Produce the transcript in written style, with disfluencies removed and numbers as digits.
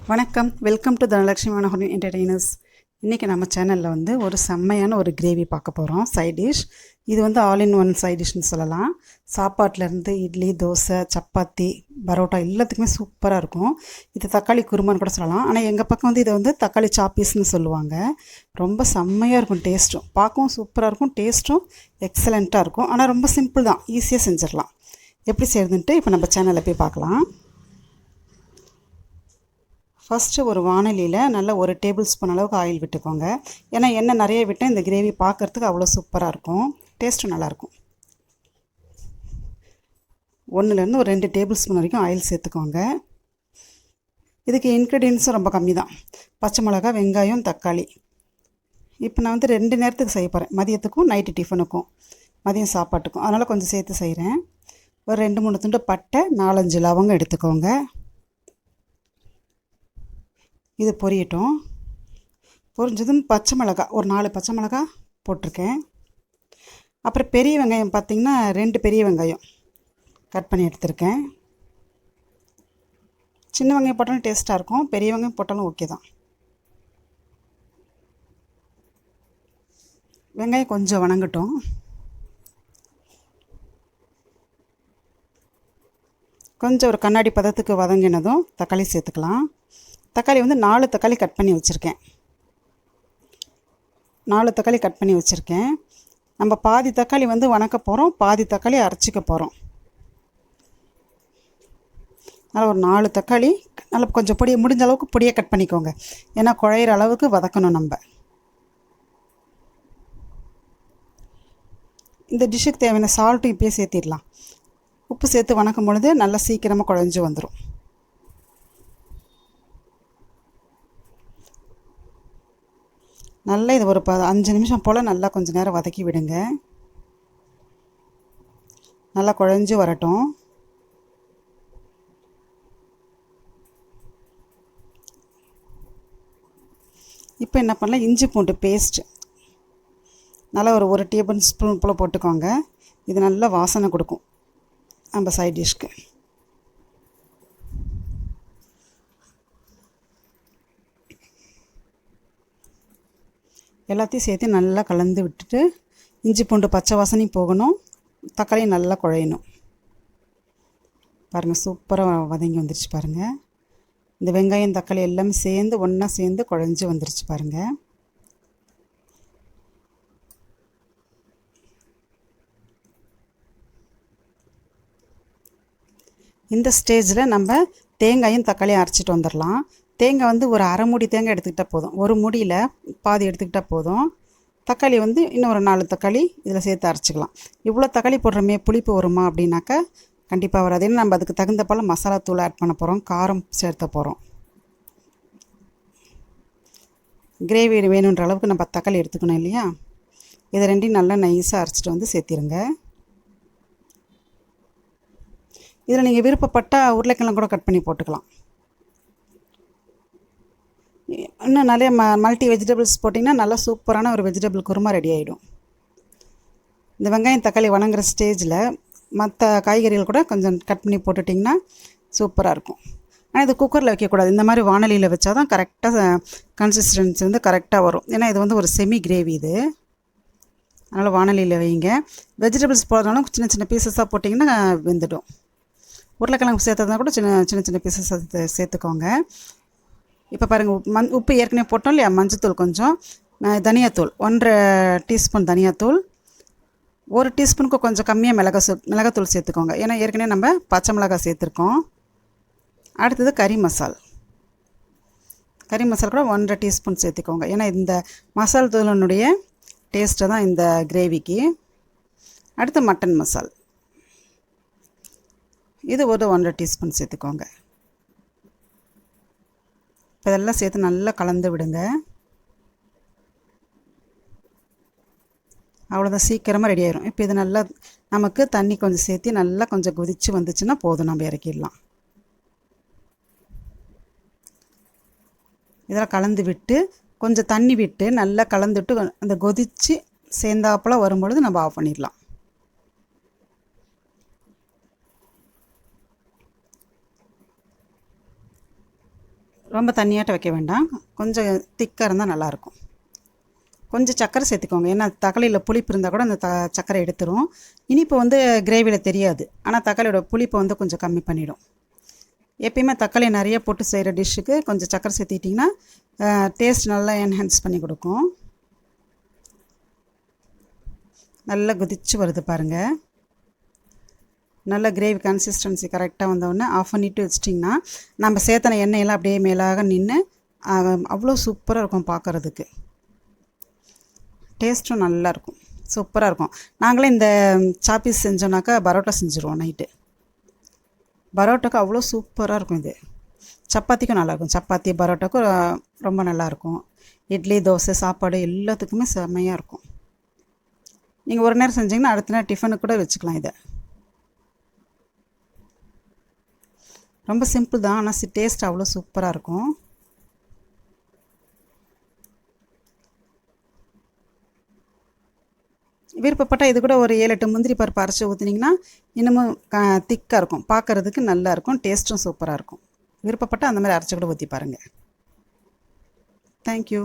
வணக்கம், welcome to Dhanalakshmi Manoharan entertainers. இன்றைக்கி நம்ம சேனலில் வந்து ஒரு செம்மையான ஒரு கிரேவி பார்க்க போகிறோம். சைட் டிஷ் இது வந்து ஆல் இன் ஒன் சைட் டிஷ்னு சொல்லலாம். சாப்பாட்டிலேருந்து இட்லி, தோசை, சப்பாத்தி, பரோட்டா எல்லாத்துக்குமே சூப்பராக இருக்கும். இது தக்காளி குருமான்னு கூட சொல்லலாம். ஆனால் எங்கள் பக்கம் வந்து இதை வந்து தக்காளி சாப்பீஸ்னு சொல்லுவாங்க. ரொம்ப செம்மையாக இருக்கும். டேஸ்ட்டும் பார்க்கவும் சூப்பராக இருக்கும், டேஸ்ட்டும் எக்ஸலண்ட்டாக இருக்கும். ஆனால் ரொம்ப சிம்பிள் தான், ஈஸியாக செஞ்சிடலாம். எப்படி செய்கிறதுன்ட்டு இப்போ நம்ம சேனலில் போய் பார்க்கலாம். ஃபஸ்ட்டு ஒரு வானலியில் நல்லா ஒரு டேபிள் ஸ்பூன் அளவுக்கு ஆயில் விட்டுக்கோங்க. ஏன்னா எண்ணெய் நிறைய விட்டால் இந்த கிரேவி பார்க்குறதுக்கு அவ்வளோ சூப்பராக இருக்கும், டேஸ்ட்டும் நல்லாயிருக்கும். 1லேருந்து ஒரு 2 டேபிள் ஸ்பூன் வரைக்கும் ஆயில் சேர்த்துக்கோங்க. இதுக்கு இன்க்ரீடியன்ஸும் ரொம்ப கம்மி தான். பச்சை மிளகா, வெங்காயம், தக்காளி. இப்போ நான் வந்து 2 நேரத்துக்கு செய்ய போகிறேன், மதியத்துக்கும் நைட்டு டிஃபனுக்கும், மதியம் சாப்பாட்டுக்கும். அதனால் கொஞ்சம் சேர்த்து செய்கிறேன். ஒரு 2-3 துண்டு பட்டை, 4-5 லவங்கம் எடுத்துக்கோங்க. இது பொரியட்டும். பொரிஞ்சதும் பச்சை மிளகா, ஒரு 4 பச்சை மிளகா போட்டிருக்கேன். அப்புறம் பெரிய வெங்காயம் பார்த்திங்கன்னா 2 பெரிய வெங்காயம் கட் பண்ணி எடுத்துருக்கேன். சின்ன வெங்காயம் போட்டாலும் டேஸ்ட்டாக இருக்கும், பெரிய வெங்காயம் போட்டாலும் ஓகே தான். வெங்காயம் கொஞ்சம் வணங்கட்டும். கொஞ்சம் ஒரு கண்ணாடி பதத்துக்கு வதங்கினதும் தக்காளி சேர்த்துக்கலாம். தக்காளி வந்து 4 தக்காளி கட் பண்ணி வச்சுருக்கேன். 4 தக்காளி கட் பண்ணி வச்சுருக்கேன். நம்ம பாதி தக்காளி வந்து வணக்க போகிறோம், பாதி தக்காளி அரைச்சிக்க போகிறோம். அதனால் ஒரு 4 தக்காளி நல்லா கொஞ்சம் பொடியை, முடிஞ்ச அளவுக்கு பொடியை கட் பண்ணிக்கோங்க. ஏன்னா குழையிற அளவுக்கு வதக்கணும் நம்ம. இந்த டிஷ்ஷுக்கு தேவையான சால்ட்டும் இப்போயே சேர்த்திடலாம். உப்பு சேர்த்து வணக்கும் பொழுது நல்லா சீக்கிரமாக குழஞ்சி வந்துடும். நல்லா இது ஒரு 5 நிமிஷம் போல் நல்லா கொஞ்சம் நேரம் வதக்கி விடுங்க. நல்லா குழஞ்சி வரட்டும். இப்போ என்ன பண்ணலாம், இஞ்சி பூண்டு பேஸ்ட் நல்லா ஒரு டேபிள் ஸ்பூன் போல் போட்டுக்கோங்க. இது நல்லா வாசனை கொடுக்கும் நம்ம சைட் டிஷ்க்கு. எல்லாத்தையும் சேர்த்து நல்லா கலந்து விட்டுட்டு, இஞ்சி பூண்டு பச்சை வாசனை போகணும், தக்காளி நல்லா குழையணும். பாருங்கள், சூப்பராக வதங்கி வந்துருச்சு பாருங்கள். இந்த வெங்காயம் தக்காளி எல்லாமே சேர்ந்து ஒன்றா சேர்ந்து குழஞ்சி வந்துருச்சு பாருங்கள். இந்த ஸ்டேஜில் நம்ம தேங்காயும் தக்காளியும் அரைச்சிட்டு வந்துடலாம். தேங்காய் வந்து ஒரு அரை மூடி தேங்காய் எடுத்துக்கிட்டால் போதும், ஒரு மூடியில் பாதி எடுத்துக்கிட்டால் போதும். தக்காளி வந்து இன்னும் ஒரு 4 தக்காளி இதில் சேர்த்து அரைச்சிக்கலாம். இவ்வளோ தக்காளி போடுறோமே, புளிப்பு வருமா அப்படின்னாக்கா கண்டிப்பாக வராது. ஏன்னா நம்ம அதுக்கு தகுந்த போல் மசாலா தூள் ஆட் பண்ண போகிறோம், காரம் சேர்த்த போகிறோம். கிரேவி வேணுன்ற அளவுக்கு நம்ம தக்காளி எடுத்துக்கணும் இல்லையா. இதை 2 நல்லா நைஸாக அரைச்சிட்டு வந்து சேர்த்திருங்க. இதில் நீங்கள் விருப்பப்பட்டால் உருளைக்கிழங்கு கூட கட் பண்ணி போட்டுக்கலாம். இன்னும் நிறைய மல்டி வெஜிடபிள்ஸ் போட்டிங்கன்னா நல்லா சூப்பரான ஒரு வெஜிடபிள் குருமா ரெடி ஆகிடும். இந்த வெங்காயம் தக்காளி வணங்குற ஸ்டேஜில் மற்ற காய்கறிகள் கூட கொஞ்சம் கட் பண்ணி போட்டுட்டிங்கன்னா சூப்பராக இருக்கும். ஆனால் இது குக்கரில் வைக்கக்கூடாது, இந்த மாதிரி வானலியில் வச்சா தான் கரெக்டாக கன்சிஸ்டன்சி வந்து கரெக்டாக வரும். ஏன்னா இது வந்து ஒரு செமி கிரேவி இது, அதனால் வானலியில் வைங்க. வெஜிடபிள்ஸ் போடுறதுனாலும் சின்ன சின்ன பீசஸாக போட்டிங்கன்னா வெந்துடும். உருளைக்கிழங்கு சேர்த்ததுனா கூட சின்ன சின்ன பீசஸ் சேர்த்துக்கோங்க. இப்போ பாருங்கள், உப்பு ஏற்கனவே போட்டோம் இல்லையா. மஞ்சத்தூள் கொஞ்சம், தனியாத்தூள் 1.5 டீஸ்பூன் தனியாத்தூள், 1 டீஸ்பூனுக்கு கொஞ்சம் கம்மியாக மிளகாத்தூள் சேர்த்துக்கோங்க. ஏன்னா ஏற்கனவே நம்ம பச்சை மிளகாய் சேர்த்துருக்கோம். அடுத்தது கறி மசால் கூட 1.5 டீஸ்பூன் சேர்த்துக்கோங்க. ஏன்னா இந்த மசால் தூளினுடைய டேஸ்ட்டு தான் இந்த கிரேவிக்கு. அடுத்து மட்டன் மசால், இது ஒரு 1.5 டீஸ்பூன் சேர்த்துக்கோங்க. இப்போ இதெல்லாம் சேர்த்து நல்லா கலந்து விடுங்க. அவ்வளோதான், சீக்கிரமாக ரெடி ஆயிரும். இப்போ இது நல்லா நமக்கு தண்ணி கொஞ்சம் சேர்த்து நல்லா கொஞ்சம் கொதித்து வந்துச்சுன்னா போதும், நம்ம இறக்கிடலாம். இதெல்லாம் கலந்து விட்டு கொஞ்சம் தண்ணி விட்டு நல்லா கலந்துவிட்டு அந்த கொதித்து சேர்ந்தாப்பில் வரும்பொழுது நம்ம ஆஃப் பண்ணிடலாம். ரொம்ப தண்ணியாட்ட வைக்க வேண்டாம், கொஞ்சம் திக்காக இருந்தால் நல்லாயிருக்கும். கொஞ்சம் சர்க்கரை சேர்த்துக்கோங்க, ஏன்னா தக்காளியில் புளிப்பு இருந்தால் கூட அந்த சர்க்கரை எடுத்துரும். இனிப்பு வந்து கிரேவியில் தெரியாது, ஆனால் தக்காளியோட புளிப்பை வந்து கொஞ்சம் கம்மி பண்ணிடும். எப்பயுமே தக்காளி நிறைய போட்டு செய்கிற டிஷ்ஷுக்கு கொஞ்சம் சர்க்கரை சேர்த்திட்டிங்கன்னா டேஸ்ட் நல்லா என்ஹான்ஸ் பண்ணி கொடுக்கும். நல்லா கொதிச்சு வருது பாருங்கள். நல்ல கிரேவி கன்சிஸ்டன்சி கரெக்டாக வந்தோடனே ஆஃப் பண்ணிவிட்டு வச்சிட்டிங்கன்னா நம்ம சேர்த்தன எண்ணெயெல்லாம் அப்படியே மேலாக நின்று அவ்வளோ சூப்பராக இருக்கும். பார்க்குறதுக்கு டேஸ்ட்டும் நல்லாயிருக்கும், சூப்பராக இருக்கும். நாங்களே இந்த சாப்பீஸ் செஞ்சோன்னாக்கா பரோட்டா செஞ்சுருவோம் நைட்டு. பரோட்டாக்கு அவ்வளோ சூப்பராக இருக்கும். இது சப்பாத்திக்கும் நல்லாயிருக்கும், சப்பாத்தி பரோட்டாக்கும் ரொம்ப நல்லாயிருக்கும். இட்லி தோசை சாப்பாடு எல்லாத்துக்குமே செம்மையாக இருக்கும். நீங்கள் ஒரு நேரம் செஞ்சிங்கன்னா அடுத்த நேரம் டிஃபனுக்கு கூட வச்சுக்கலாம். இதை ரொம்ப சிம்பிள் தான், ஆனால் டேஸ்ட் அவ்வளோ சூப்பராக இருக்கும். விருப்பப்பட்டால் இது கூட ஒரு 7-8 முந்திரி பருப்பு அரைச்சி ஊற்றினீங்கன்னா இன்னமும் திக்காக இருக்கும், பார்க்குறதுக்கு நல்லாயிருக்கும், டேஸ்ட்டும் சூப்பராக இருக்கும். விருப்பப்பட்டால் அந்த மாதிரி அரைச்சி கூட ஊற்றி பாருங்கள். தேங்க்யூ.